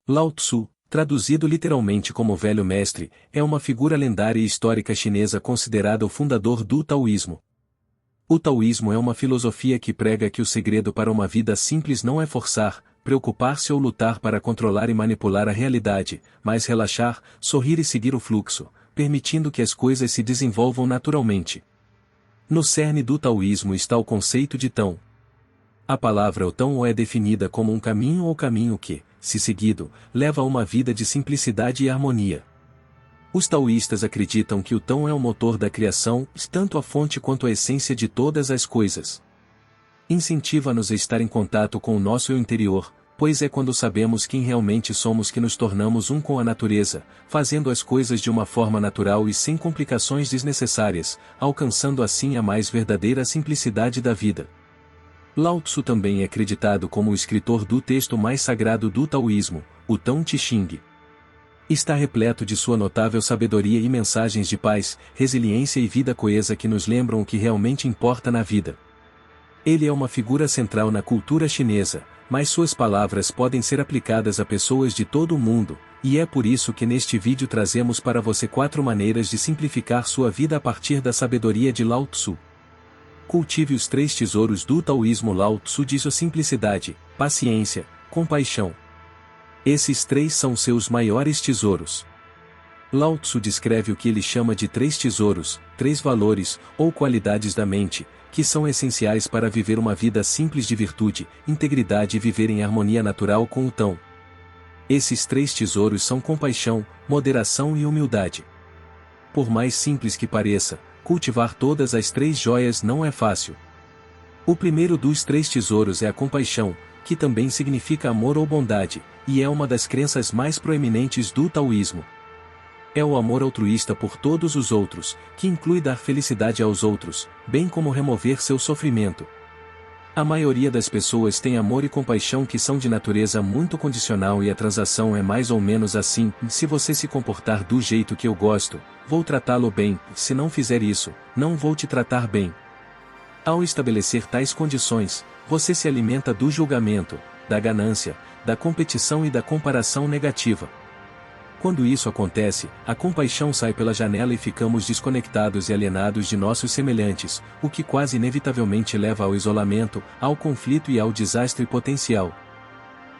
Lao Tzu, traduzido literalmente como Velho Mestre, é uma figura lendária e histórica chinesa considerada o fundador do taoísmo. O taoísmo é uma filosofia que prega que o segredo para uma vida simples não é forçar, preocupar-se ou lutar para controlar e manipular a realidade, mas relaxar, sorrir e seguir o fluxo, permitindo que as coisas se desenvolvam naturalmente. No cerne do taoísmo está o conceito de Tao. A palavra Tao é definida como um caminho ou caminho que, se seguido, leva a uma vida de simplicidade e harmonia. Os taoístas acreditam que o Tao é o motor da criação, tanto a fonte quanto a essência de todas as coisas. Incentiva-nos a estar em contato com o nosso eu interior, pois é quando sabemos quem realmente somos que nos tornamos um com a natureza, fazendo as coisas de uma forma natural e sem complicações desnecessárias, alcançando assim a mais verdadeira simplicidade da vida. Lao Tzu também é acreditado como o escritor do texto mais sagrado do taoísmo, o Tao Te Ching. Está repleto de sua notável sabedoria e mensagens de paz, resiliência e vida coesa que nos lembram o que realmente importa na vida. Ele é uma figura central na cultura chinesa, mas suas palavras podem ser aplicadas a pessoas de todo o mundo, e é por isso que neste vídeo trazemos para você 4 maneiras de simplificar sua vida a partir da sabedoria de Lao Tzu. Cultive os 3 tesouros do taoísmo. Lao Tzu diz a simplicidade, paciência, compaixão. Esses 3 são seus maiores tesouros. Lao Tzu descreve o que ele chama de 3 tesouros, 3 valores, ou qualidades da mente, que são essenciais para viver uma vida simples de virtude, integridade e viver em harmonia natural com o Tao. Esses 3 tesouros são compaixão, moderação e humildade. Por mais simples que pareça, cultivar todas as 3 joias não é fácil. O primeiro dos 3 tesouros é a compaixão, que também significa amor ou bondade, e é uma das crenças mais proeminentes do taoísmo. É o amor altruísta por todos os outros, que inclui dar felicidade aos outros, bem como remover seu sofrimento. A maioria das pessoas tem amor e compaixão que são de natureza muito condicional e a transação é mais ou menos assim: se você se comportar do jeito que eu gosto, vou tratá-lo bem, se não fizer isso, não vou te tratar bem. Ao estabelecer tais condições, você se alimenta do julgamento, da ganância, da competição e da comparação negativa. Quando isso acontece, a compaixão sai pela janela e ficamos desconectados e alienados de nossos semelhantes, o que quase inevitavelmente leva ao isolamento, ao conflito e ao desastre potencial.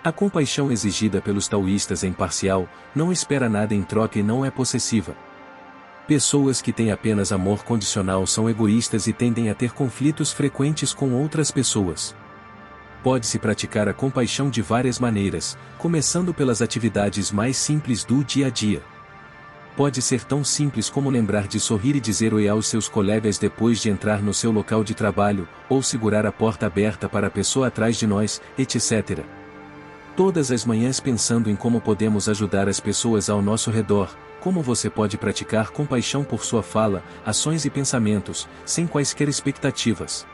A compaixão exigida pelos taoístas é imparcial, não espera nada em troca e não é possessiva. Pessoas que têm apenas amor condicional são egoístas e tendem a ter conflitos frequentes com outras pessoas. Pode-se praticar a compaixão de várias maneiras, começando pelas atividades mais simples do dia a dia. Pode ser tão simples como lembrar de sorrir e dizer oi aos seus colegas depois de entrar no seu local de trabalho, ou segurar a porta aberta para a pessoa atrás de nós, etc. Todas as manhãs pensando em como podemos ajudar as pessoas ao nosso redor, como você pode praticar compaixão por sua fala, ações e pensamentos, sem quaisquer expectativas.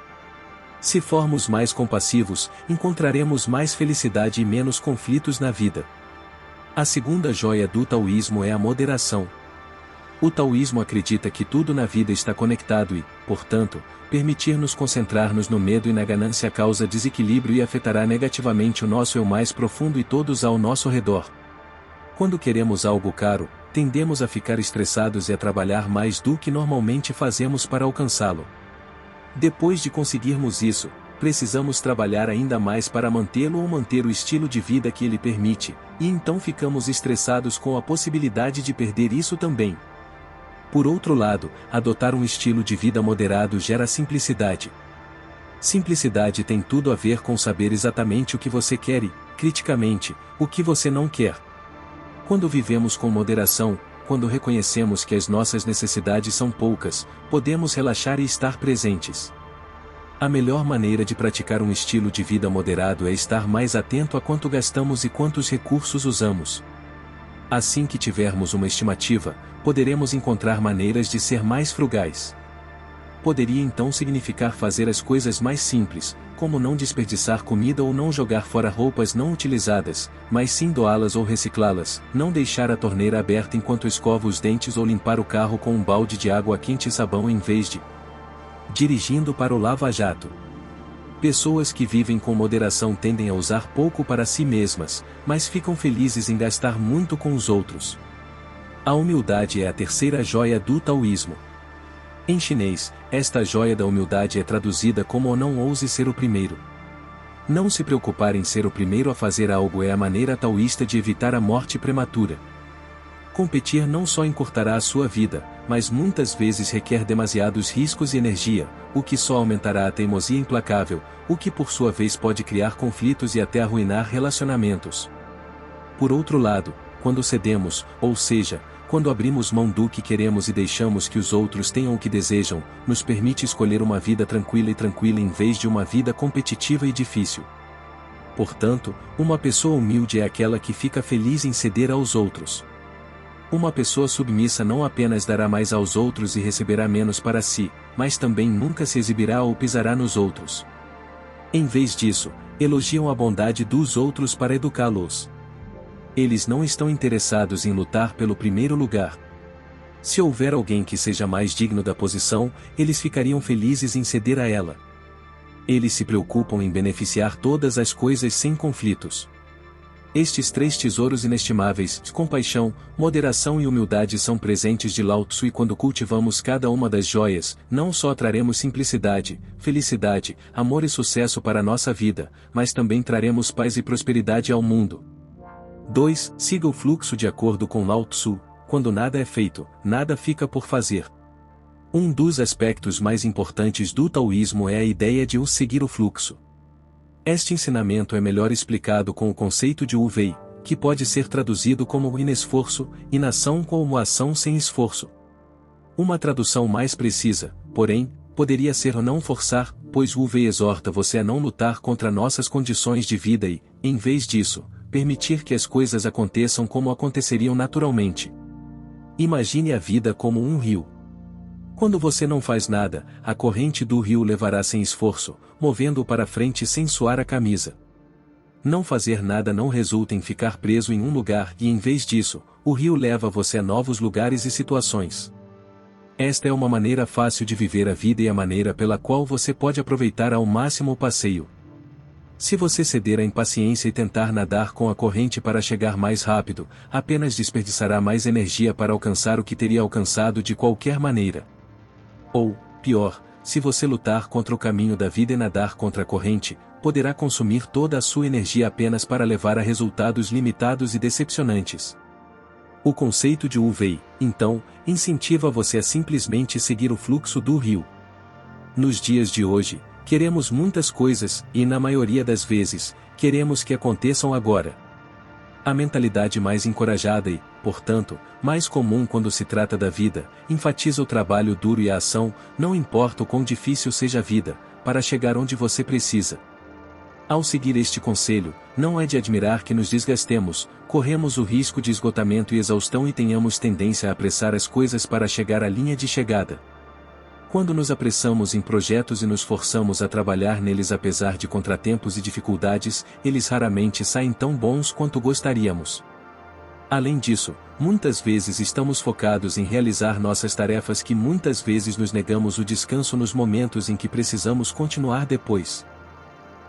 Se formos mais compassivos, encontraremos mais felicidade e menos conflitos na vida. A segunda joia do taoísmo é a moderação. O taoísmo acredita que tudo na vida está conectado e, portanto, permitir-nos concentrar-nos no medo e na ganância causa desequilíbrio e afetará negativamente o nosso eu mais profundo e todos ao nosso redor. Quando queremos algo caro, tendemos a ficar estressados e a trabalhar mais do que normalmente fazemos para alcançá-lo. Depois de conseguirmos isso, precisamos trabalhar ainda mais para mantê-lo ou manter o estilo de vida que ele permite, e então ficamos estressados com a possibilidade de perder isso também. Por outro lado, adotar um estilo de vida moderado gera simplicidade. Simplicidade tem tudo a ver com saber exatamente o que você quer e, criticamente, o que você não quer. Quando vivemos com moderação, quando reconhecemos que as nossas necessidades são poucas, podemos relaxar e estar presentes. A melhor maneira de praticar um estilo de vida moderado é estar mais atento a quanto gastamos e quantos recursos usamos. Assim que tivermos uma estimativa, poderemos encontrar maneiras de ser mais frugais. Poderia então significar fazer as coisas mais simples, como não desperdiçar comida ou não jogar fora roupas não utilizadas, mas sim doá-las ou reciclá-las, não deixar a torneira aberta enquanto escova os dentes ou limpar o carro com um balde de água quente e sabão em vez de dirigindo para o lava-jato. Pessoas que vivem com moderação tendem a usar pouco para si mesmas, mas ficam felizes em gastar muito com os outros. A humildade é a terceira joia do taoísmo. Em chinês, esta joia da humildade é traduzida como não ouse ser o primeiro. Não se preocupar em ser o primeiro a fazer algo é a maneira taoísta de evitar a morte prematura. Competir não só encurtará a sua vida, mas muitas vezes requer demasiados riscos e energia, o que só aumentará a teimosia implacável, o que por sua vez pode criar conflitos e até arruinar relacionamentos. Por outro lado, quando cedemos, ou seja, quando abrimos mão do que queremos e deixamos que os outros tenham o que desejam, nos permite escolher uma vida tranquila em vez de uma vida competitiva e difícil. Portanto, uma pessoa humilde é aquela que fica feliz em ceder aos outros. Uma pessoa submissa não apenas dará mais aos outros e receberá menos para si, mas também nunca se exibirá ou pisará nos outros. Em vez disso, elogiam a bondade dos outros para educá-los. Eles não estão interessados em lutar pelo primeiro lugar. Se houver alguém que seja mais digno da posição, eles ficariam felizes em ceder a ela. Eles se preocupam em beneficiar todas as coisas sem conflitos. Estes três tesouros inestimáveis, compaixão, moderação e humildade são presentes de Lao Tzu, e quando cultivamos cada uma das joias, não só traremos simplicidade, felicidade, amor e sucesso para a nossa vida, mas também traremos paz e prosperidade ao mundo. 2. Siga o fluxo de acordo com Lao Tzu. Quando nada é feito, nada fica por fazer. Um dos aspectos mais importantes do taoísmo é a ideia de seguir o fluxo. Este ensinamento é melhor explicado com o conceito de Wu-Wei, que pode ser traduzido como inesforço, inação como ação sem esforço. Uma tradução mais precisa, porém, poderia ser não forçar, pois Wu-Wei exorta você a não lutar contra nossas condições de vida e, em vez disso, permitir que as coisas aconteçam como aconteceriam naturalmente. Imagine a vida como um rio. Quando você não faz nada, a corrente do rio levará sem esforço, movendo-o para frente sem suar a camisa. Não fazer nada não resulta em ficar preso em um lugar e, em vez disso, o rio leva você a novos lugares e situações. Esta é uma maneira fácil de viver a vida e a maneira pela qual você pode aproveitar ao máximo o passeio. Se você ceder à impaciência e tentar nadar com a corrente para chegar mais rápido, apenas desperdiçará mais energia para alcançar o que teria alcançado de qualquer maneira. Ou, pior, se você lutar contra o caminho da vida e nadar contra a corrente, poderá consumir toda a sua energia apenas para levar a resultados limitados e decepcionantes. O conceito de Wu-Wei, então, incentiva você a simplesmente seguir o fluxo do rio. Nos dias de hoje, queremos muitas coisas, e na maioria das vezes, queremos que aconteçam agora. A mentalidade mais encorajada e, portanto, mais comum quando se trata da vida, enfatiza o trabalho duro e a ação, não importa o quão difícil seja a vida, para chegar onde você precisa. Ao seguir este conselho, não é de admirar que nos desgastemos, corremos o risco de esgotamento e exaustão e tenhamos tendência a apressar as coisas para chegar à linha de chegada. Quando nos apressamos em projetos e nos forçamos a trabalhar neles apesar de contratempos e dificuldades, eles raramente saem tão bons quanto gostaríamos. Além disso, muitas vezes estamos focados em realizar nossas tarefas que muitas vezes nos negamos o descanso nos momentos em que precisamos continuar depois.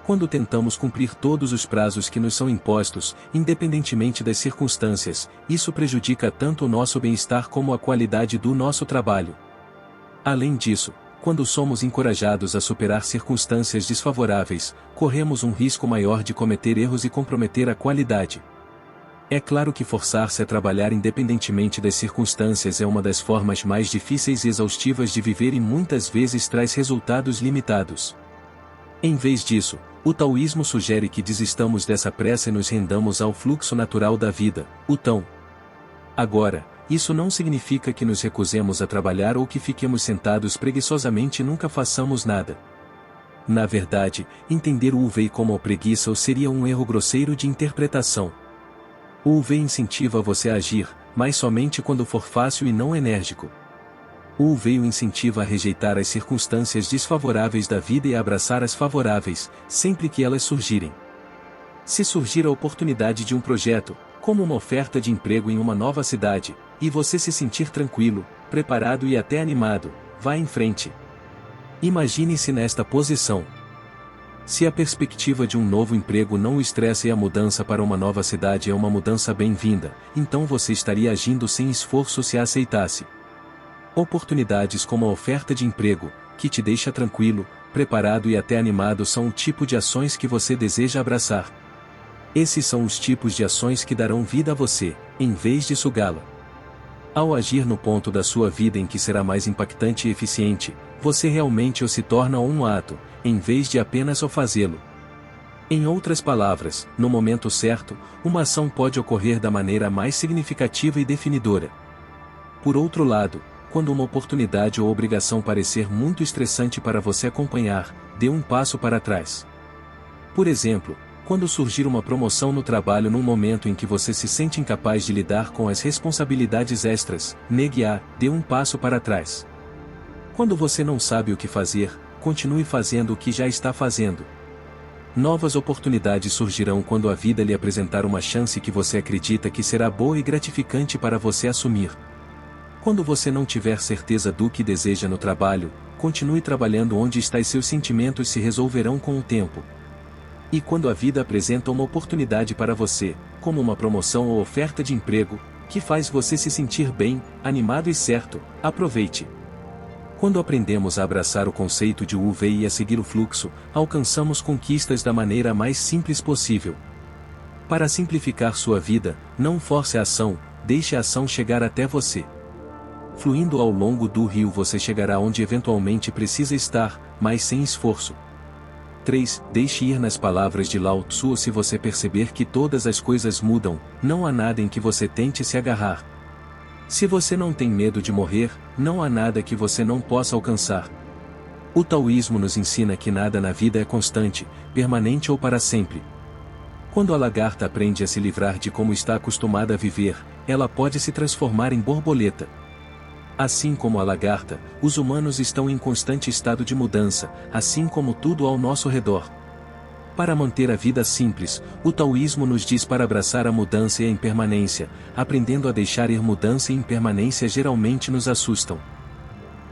Quando tentamos cumprir todos os prazos que nos são impostos, independentemente das circunstâncias, isso prejudica tanto o nosso bem-estar como a qualidade do nosso trabalho. Além disso, quando somos encorajados a superar circunstâncias desfavoráveis, corremos um risco maior de cometer erros e comprometer a qualidade. É claro que forçar-se a trabalhar independentemente das circunstâncias é uma das formas mais difíceis e exaustivas de viver e muitas vezes traz resultados limitados. Em vez disso, o taoísmo sugere que desistamos dessa pressa e nos rendamos ao fluxo natural da vida, o Tao. Agora, isso não significa que nos recusemos a trabalhar ou que fiquemos sentados preguiçosamente e nunca façamos nada. Na verdade, entender o Wu-Wei como preguiça seria um erro grosseiro de interpretação. O Wu-Wei incentiva você a agir, mas somente quando for fácil e não enérgico. O Wu-Wei o incentiva a rejeitar as circunstâncias desfavoráveis da vida e a abraçar as favoráveis, sempre que elas surgirem. Se surgir a oportunidade de um projeto, como uma oferta de emprego em uma nova cidade, e você se sentir tranquilo, preparado e até animado, vá em frente. Imagine-se nesta posição. Se a perspectiva de um novo emprego não o estressa e a mudança para uma nova cidade é uma mudança bem-vinda, então você estaria agindo sem esforço se a aceitasse. Oportunidades como a oferta de emprego, que te deixa tranquilo, preparado e até animado são o tipo de ações que você deseja abraçar. Esses são os tipos de ações que darão vida a você, em vez de sugá-la. Ao agir no ponto da sua vida em que será mais impactante e eficiente, você realmente o se torna um ato, em vez de apenas o fazê-lo. Em outras palavras, no momento certo, uma ação pode ocorrer da maneira mais significativa e definidora. Por outro lado, quando uma oportunidade ou obrigação parecer muito estressante para você acompanhar, dê um passo para trás. Por exemplo, quando surgir uma promoção no trabalho num momento em que você se sente incapaz de lidar com as responsabilidades extras, negue-a, dê um passo para trás. Quando você não sabe o que fazer, continue fazendo o que já está fazendo. Novas oportunidades surgirão quando a vida lhe apresentar uma chance que você acredita que será boa e gratificante para você assumir. Quando você não tiver certeza do que deseja no trabalho, continue trabalhando onde está e seus sentimentos se resolverão com o tempo. E quando a vida apresenta uma oportunidade para você, como uma promoção ou oferta de emprego, que faz você se sentir bem, animado e certo, aproveite. Quando aprendemos a abraçar o conceito de UV e a seguir o fluxo, alcançamos conquistas da maneira mais simples possível. Para simplificar sua vida, não force a ação, deixe a ação chegar até você. Fluindo ao longo do rio você chegará onde eventualmente precisa estar, mas sem esforço. 3. Deixe ir nas palavras de Lao Tzu. Se você perceber que todas as coisas mudam, não há nada em que você tente se agarrar. Se você não tem medo de morrer, não há nada que você não possa alcançar. O taoísmo nos ensina que nada na vida é constante, permanente ou para sempre. Quando a lagarta aprende a se livrar de como está acostumada a viver, ela pode se transformar em borboleta. Assim como a lagarta, os humanos estão em constante estado de mudança, assim como tudo ao nosso redor. Para manter a vida simples, o taoísmo nos diz para abraçar a mudança e a impermanência, aprendendo a deixar ir. Mudança e impermanência geralmente nos assustam.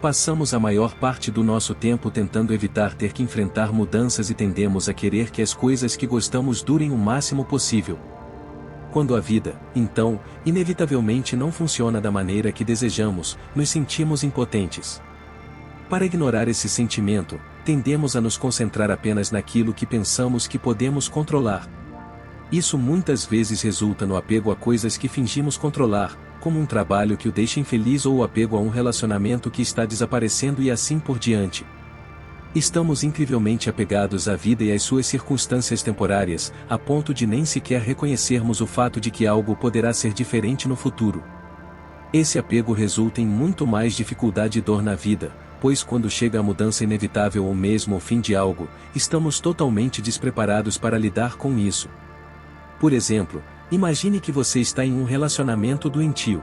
Passamos a maior parte do nosso tempo tentando evitar ter que enfrentar mudanças e tendemos a querer que as coisas que gostamos durem o máximo possível. Quando a vida, então, inevitavelmente não funciona da maneira que desejamos, nos sentimos impotentes. Para ignorar esse sentimento, tendemos a nos concentrar apenas naquilo que pensamos que podemos controlar. Isso muitas vezes resulta no apego a coisas que fingimos controlar, como um trabalho que o deixa infeliz ou o apego a um relacionamento que está desaparecendo e assim por diante. Estamos incrivelmente apegados à vida e às suas circunstâncias temporárias, a ponto de nem sequer reconhecermos o fato de que algo poderá ser diferente no futuro. Esse apego resulta em muito mais dificuldade e dor na vida, pois quando chega a mudança inevitável ou mesmo o fim de algo, estamos totalmente despreparados para lidar com isso. Por exemplo, imagine que você está em um relacionamento doentio.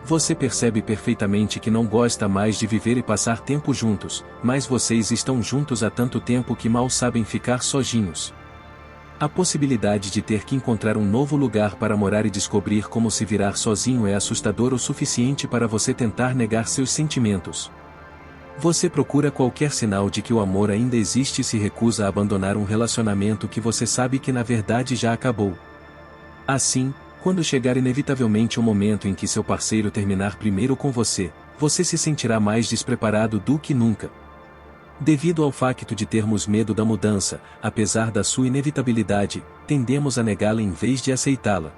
Você percebe perfeitamente que não gosta mais de viver e passar tempo juntos, mas vocês estão juntos há tanto tempo que mal sabem ficar sozinhos. A possibilidade de ter que encontrar um novo lugar para morar e descobrir como se virar sozinho é assustador o suficiente para você tentar negar seus sentimentos. Você procura qualquer sinal de que o amor ainda existe e se recusa a abandonar um relacionamento que você sabe que na verdade já acabou. Assim, quando chegar inevitavelmente o momento em que seu parceiro terminar primeiro com você, você se sentirá mais despreparado do que nunca. Devido ao facto de termos medo da mudança, apesar da sua inevitabilidade, tendemos a negá-la em vez de aceitá-la.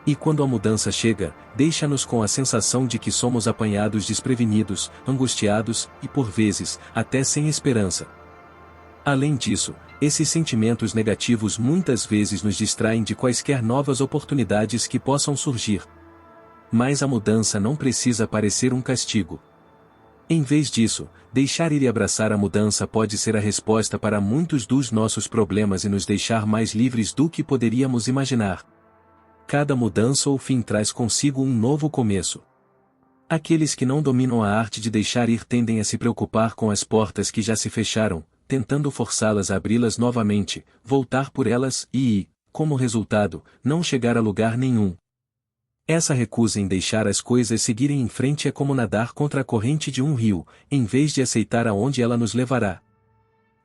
E quando a mudança chega, deixa-nos com a sensação de que somos apanhados desprevenidos, angustiados e, por vezes, até sem esperança. Além disso, esses sentimentos negativos muitas vezes nos distraem de quaisquer novas oportunidades que possam surgir. Mas a mudança não precisa parecer um castigo. Em vez disso, deixar ir e abraçar a mudança pode ser a resposta para muitos dos nossos problemas e nos deixar mais livres do que poderíamos imaginar. Cada mudança ou fim traz consigo um novo começo. Aqueles que não dominam a arte de deixar ir tendem a se preocupar com as portas que já se fecharam, tentando forçá-las a abri-las novamente, voltar por elas e, como resultado, não chegar a lugar nenhum. Essa recusa em deixar as coisas seguirem em frente é como nadar contra a corrente de um rio, em vez de aceitar aonde ela nos levará.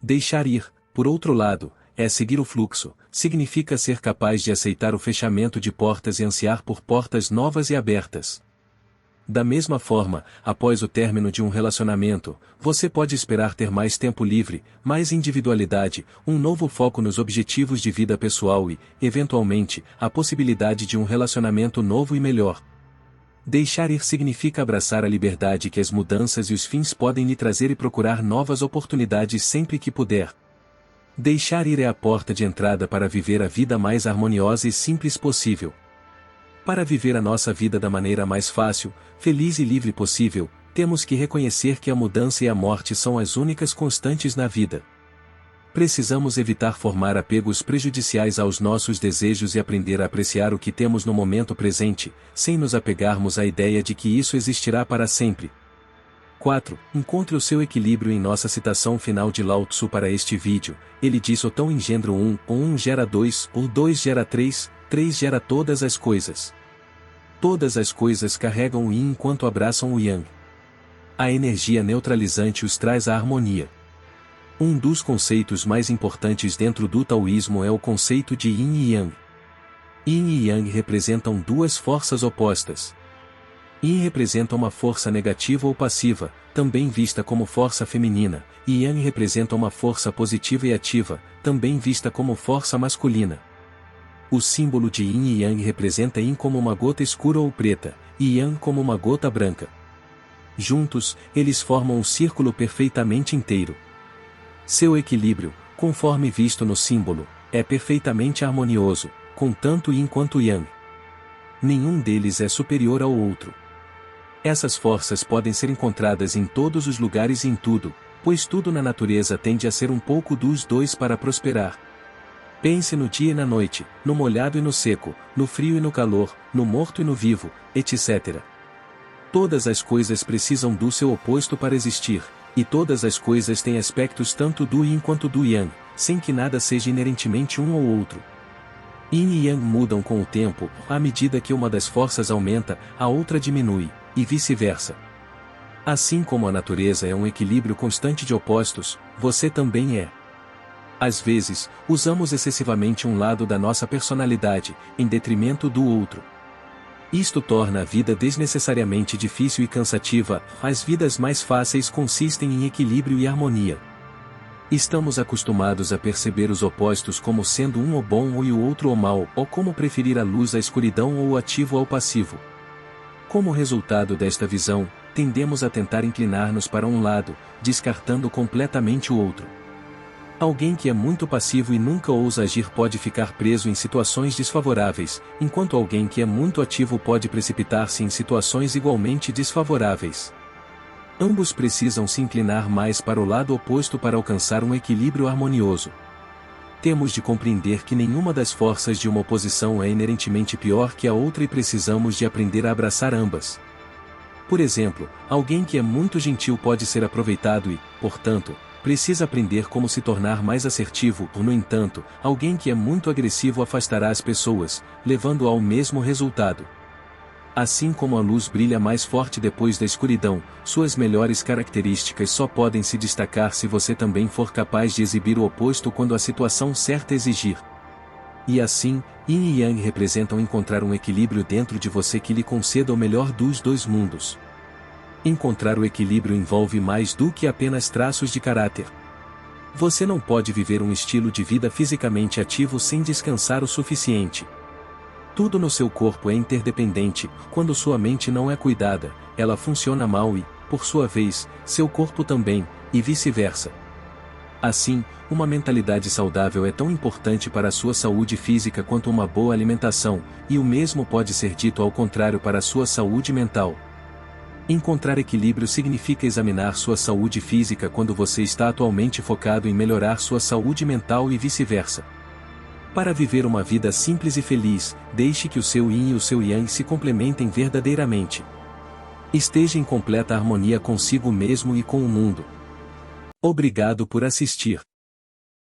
Deixar ir, Por outro lado, é seguir o fluxo, significa ser capaz de aceitar o fechamento de portas e ansiar por portas novas e abertas. Da mesma forma, após o término de um relacionamento, você pode esperar ter mais tempo livre, mais individualidade, um novo foco nos objetivos de vida pessoal e, eventualmente, a possibilidade de um relacionamento novo e melhor. Deixar ir significa abraçar a liberdade que as mudanças e os fins podem lhe trazer e procurar novas oportunidades sempre que puder. Deixar ir é a porta de entrada para viver a vida mais harmoniosa e simples possível. Para viver a nossa vida da maneira mais fácil, feliz e livre possível, temos que reconhecer que a mudança e a morte são as únicas constantes na vida. Precisamos evitar formar apegos prejudiciais aos nossos desejos e aprender a apreciar o que temos no momento presente, sem nos apegarmos à ideia de que isso existirá para sempre. 4. Encontre o seu equilíbrio. Em nossa citação final de Lao Tzu para este vídeo, ele diz: o tão engendra 1, o 1 gera 2, o 2 gera 3 gera todas as coisas. Todas as coisas carregam o yin enquanto abraçam o yang. A energia neutralizante os traz a harmonia. Um dos conceitos mais importantes dentro do taoísmo é o conceito de yin e yang. Yin e yang representam duas forças opostas. Yin representa uma força negativa ou passiva, também vista como força feminina, e Yang representa uma força positiva e ativa, também vista como força masculina. O símbolo de Yin e Yang representa Yin como uma gota escura ou preta, e Yang como uma gota branca. Juntos, eles formam um círculo perfeitamente inteiro. Seu equilíbrio, conforme visto no símbolo, é perfeitamente harmonioso, com tanto Yin quanto Yang. Nenhum deles é superior ao outro. Essas forças podem ser encontradas em todos os lugares e em tudo, pois tudo na natureza tende a ser um pouco dos dois para prosperar. Pense no dia e na noite, no molhado e no seco, no frio e no calor, no morto e no vivo, etc. Todas as coisas precisam do seu oposto para existir, e todas as coisas têm aspectos tanto do Yin quanto do Yang, sem que nada seja inerentemente um ou outro. Yin e Yang mudam com o tempo, à medida que uma das forças aumenta, a outra diminui, e vice-versa. Assim como a natureza é um equilíbrio constante de opostos, você também é. Às vezes, usamos excessivamente um lado da nossa personalidade, em detrimento do outro. Isto torna a vida desnecessariamente difícil e cansativa. As vidas mais fáceis consistem em equilíbrio e harmonia. Estamos acostumados a perceber os opostos como sendo um o bom e o outro o mal, ou como preferir a luz à escuridão ou o ativo ao passivo. Como resultado desta visão, tendemos a tentar inclinar-nos para um lado, descartando completamente o outro. Alguém que é muito passivo e nunca ousa agir pode ficar preso em situações desfavoráveis, enquanto alguém que é muito ativo pode precipitar-se em situações igualmente desfavoráveis. Ambos precisam se inclinar mais para o lado oposto para alcançar um equilíbrio harmonioso. Temos de compreender que nenhuma das forças de uma oposição é inerentemente pior que a outra e precisamos de aprender a abraçar ambas. Por exemplo, alguém que é muito gentil pode ser aproveitado e, portanto, precisa aprender como se tornar mais assertivo. No entanto, alguém que é muito agressivo afastará as pessoas, levando ao mesmo resultado. Assim como a luz brilha mais forte depois da escuridão, suas melhores características só podem se destacar se você também for capaz de exibir o oposto quando a situação certa exigir. E assim, Yin e Yang representam encontrar um equilíbrio dentro de você que lhe conceda o melhor dos dois mundos. Encontrar o equilíbrio envolve mais do que apenas traços de caráter. Você não pode viver um estilo de vida fisicamente ativo sem descansar o suficiente. Tudo no seu corpo é interdependente. Quando sua mente não é cuidada, ela funciona mal e, por sua vez, seu corpo também, e vice-versa. Assim, uma mentalidade saudável é tão importante para a sua saúde física quanto uma boa alimentação, e o mesmo pode ser dito ao contrário para a sua saúde mental. Encontrar equilíbrio significa examinar sua saúde física quando você está atualmente focado em melhorar sua saúde mental e vice-versa. Para viver uma vida simples e feliz, deixe que o seu Yin e o seu Yang se complementem verdadeiramente. Esteja em completa harmonia consigo mesmo e com o mundo. Obrigado por assistir.